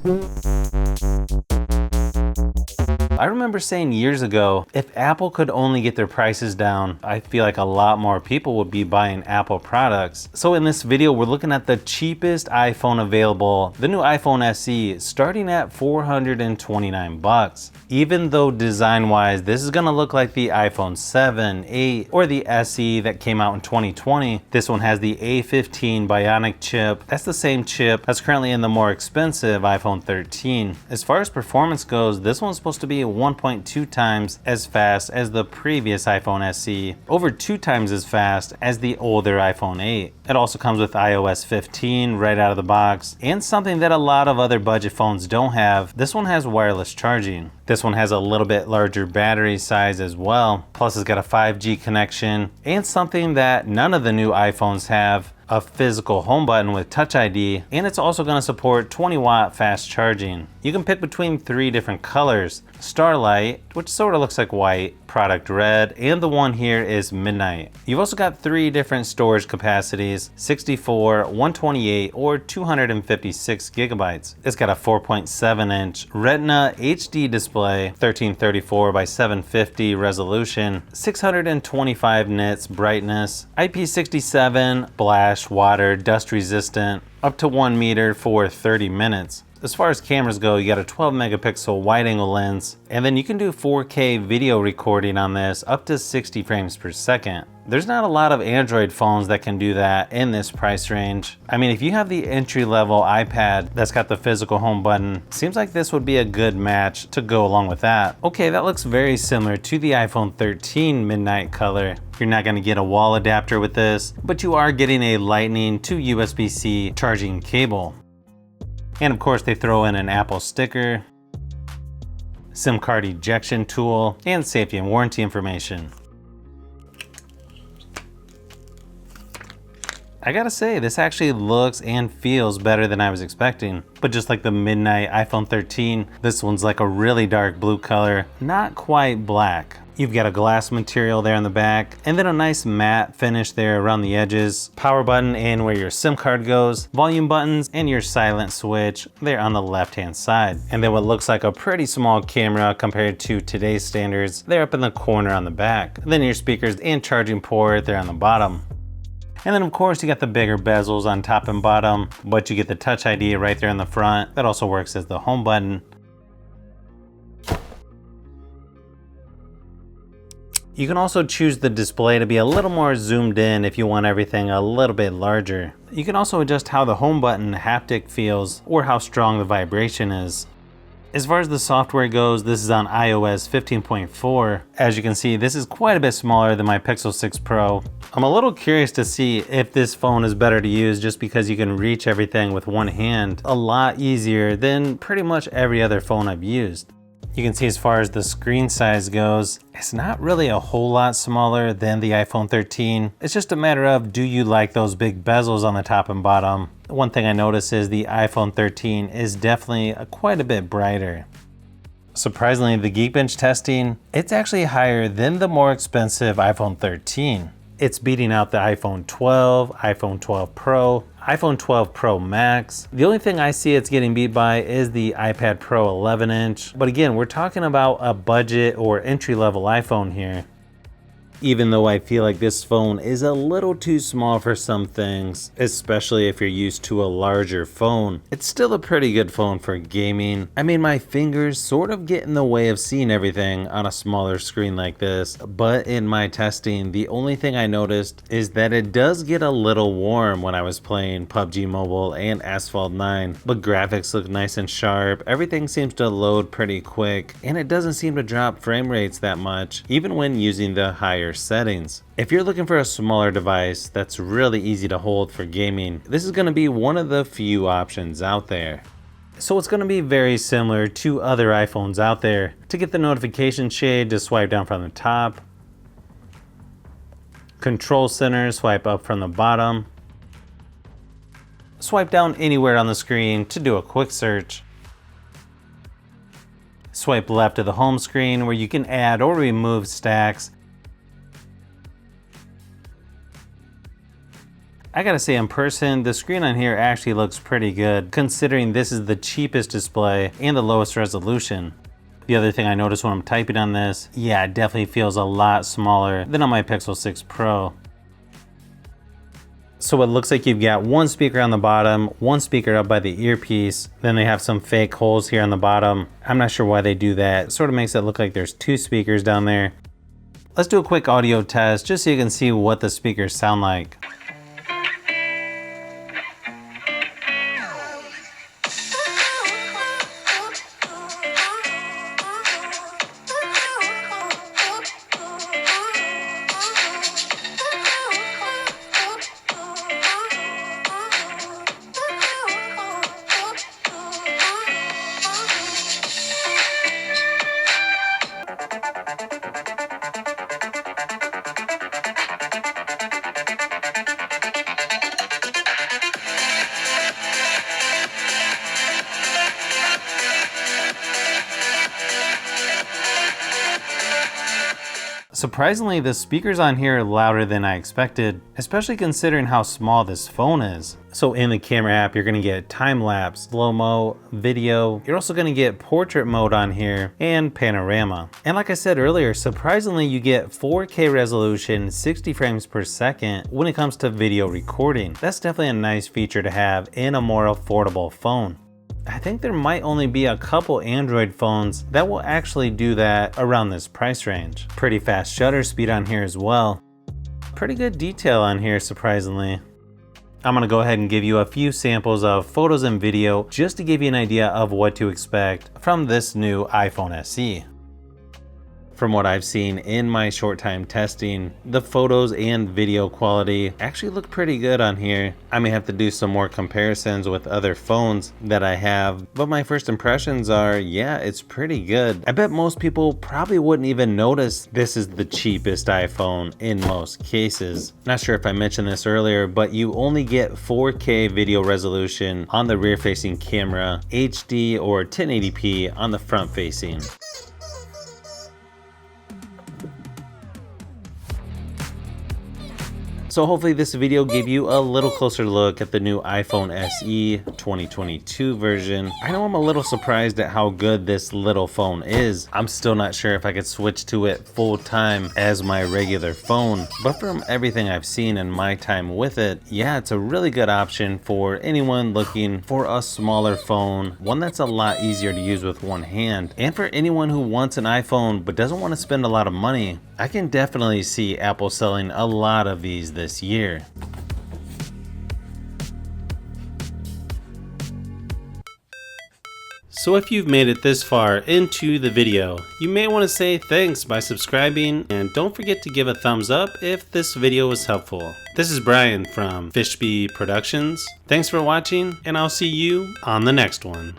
I remember saying years ago, if Apple could only get their prices down, I feel like a lot more people would be buying Apple products. So in this video, we're looking at the cheapest iPhone available, the new iPhone SE, starting at $429. Even though design-wise, this is gonna look like the iPhone 7, 8, or the SE that came out in 2020, this one has the A15 Bionic chip. That's the same chip that's currently in the more expensive iPhone 13. As far as performance goes, this one's supposed to be 1.2 times as fast as the previous iPhone SE, over 2 times as fast as the older iPhone 8. It also comes with iOS 15 right out of the box, and something that a lot of other budget phones don't have, this one has wireless charging. This one has a little bit larger battery size as well, plus it's got a 5G connection, and something that none of the new iPhones have, a physical home button with Touch ID, and it's also going to support 20-watt fast charging. You can pick between 3 different colors: Starlight, which sort of looks like white, Product Red, and the one here is Midnight. You've also got 3 different storage capacities: 64, 128, or 256 gigabytes. It's got a 4.7-inch Retina HD display, 1334 by 750 resolution, 625 nits brightness, IP67, flash, water, dust resistant, up to 1 meter for 30 minutes. As far as cameras go, you got a 12 megapixel wide angle lens, and then you can do 4K video recording on this up to 60 frames per second. There's not a lot of Android phones that can do that in this price range. I mean, if you have the entry-level iPad that's got the physical home button, seems like this would be a good match to go along with that. Okay, that looks very similar to the iPhone 13 Midnight color. You're not gonna get a wall adapter with this, but you are getting a Lightning to USB-C charging cable. And of course, they throw in an Apple sticker, SIM card ejection tool, and safety and warranty information. I gotta say, this actually looks and feels better than I was expecting. But just like the Midnight iPhone 13, this one's like a really dark blue color, not quite black. You've got a glass material there in the back, and then a nice matte finish there around the edges. Power button and where your SIM card goes, volume buttons, and your silent switch there on the left-hand side. And then what looks like a pretty small camera compared to today's standards, they're up in the corner on the back. Then your speakers and charging port there on the bottom. And then of course you got the bigger bezels on top and bottom, but you get the Touch ID right there in the front. That also works as the home button. You can also choose the display to be a little more zoomed in if you want everything a little bit larger. You can also adjust how the home button haptic feels or how strong the vibration is. As far as the software goes, this is on iOS 15.4. As you can see, this is quite a bit smaller than my Pixel 6 Pro. I'm a little curious to see if this phone is better to use just because you can reach everything with one hand a lot easier than pretty much every other phone I've used. You can see as far as the screen size goes, it's not really a whole lot smaller than the iPhone 13. It's just a matter of, do you like those big bezels on the top and bottom? One thing I noticed is the iPhone 13 is definitely quite a bit brighter. Surprisingly, the Geekbench testing, it's actually higher than the more expensive iPhone 13. It's beating out the iPhone 12, iPhone 12 Pro, iPhone 12 Pro Max. The only thing I see it's getting beat by is the iPad Pro 11-inch. But again, we're talking about a budget or entry-level iPhone here. Even though I feel like this phone is a little too small for some things, especially if you're used to a larger phone, it's still a pretty good phone for gaming. I mean, my fingers sort of get in the way of seeing everything on a smaller screen like this, but in my testing, the only thing I noticed is that it does get a little warm when I was playing PUBG Mobile and Asphalt 9, but graphics look nice and sharp, everything seems to load pretty quick, and it doesn't seem to drop frame rates that much, even when using the higher settings. If you're looking for a smaller device that's really easy to hold for gaming, this is going to be one of the few options out there. So it's going to be very similar to other iPhones out there. To get the notification shade, just swipe down from the top. Control center, swipe up from the bottom. Swipe down anywhere on the screen to do a quick search. Swipe left to the home screen where you can add or remove stacks. I gotta say, in person, the screen on here actually looks pretty good, considering this is the cheapest display and the lowest resolution. The other thing I noticed when I'm typing on this, yeah, it definitely feels a lot smaller than on my Pixel 6 Pro. So it looks like you've got one speaker on the bottom, one speaker up by the earpiece, then they have some fake holes here on the bottom. I'm not sure why they do that. It sort of makes it look like there's two speakers down there. Let's do a quick audio test just so you can see what the speakers sound like. Surprisingly, the speakers on here are louder than I expected, especially considering how small this phone is. So in the camera app, you're gonna get time-lapse, slow-mo, video. You're also gonna get portrait mode on here and panorama. And like I said earlier, surprisingly, you get 4K resolution, 60 frames per second when it comes to video recording. That's definitely a nice feature to have in a more affordable phone. I think there might only be a couple Android phones that will actually do that around this price range. Pretty fast shutter speed on here as well. Pretty good detail on here, surprisingly. I'm gonna go ahead and give you a few samples of photos and video just to give you an idea of what to expect from this new iPhone SE. From what I've seen in my short time testing, the photos and video quality actually look pretty good on here. I may have to do some more comparisons with other phones that I have, but my first impressions are, yeah, it's pretty good. I bet most people probably wouldn't even notice this is the cheapest iPhone in most cases. Not sure if I mentioned this earlier, but you only get 4K video resolution on the rear facing camera, HD or 1080p on the front facing. So hopefully this video gave you a little closer look at the new iPhone SE 2022 version. I know I'm a little surprised at how good this little phone is. I'm still not sure if I could switch to it full time as my regular phone, but from everything I've seen in my time with it, yeah, it's a really good option for anyone looking for a smaller phone, one that's a lot easier to use with one hand, and for anyone who wants an iPhone but doesn't want to spend a lot of money. I can definitely see Apple selling a lot of these this year. So if you've made it this far into the video, you may want to say thanks by subscribing, and don't forget to give a thumbs up if this video was helpful. This is Brian from Fishbee Productions. Thanks for watching, and I'll see you on the next one.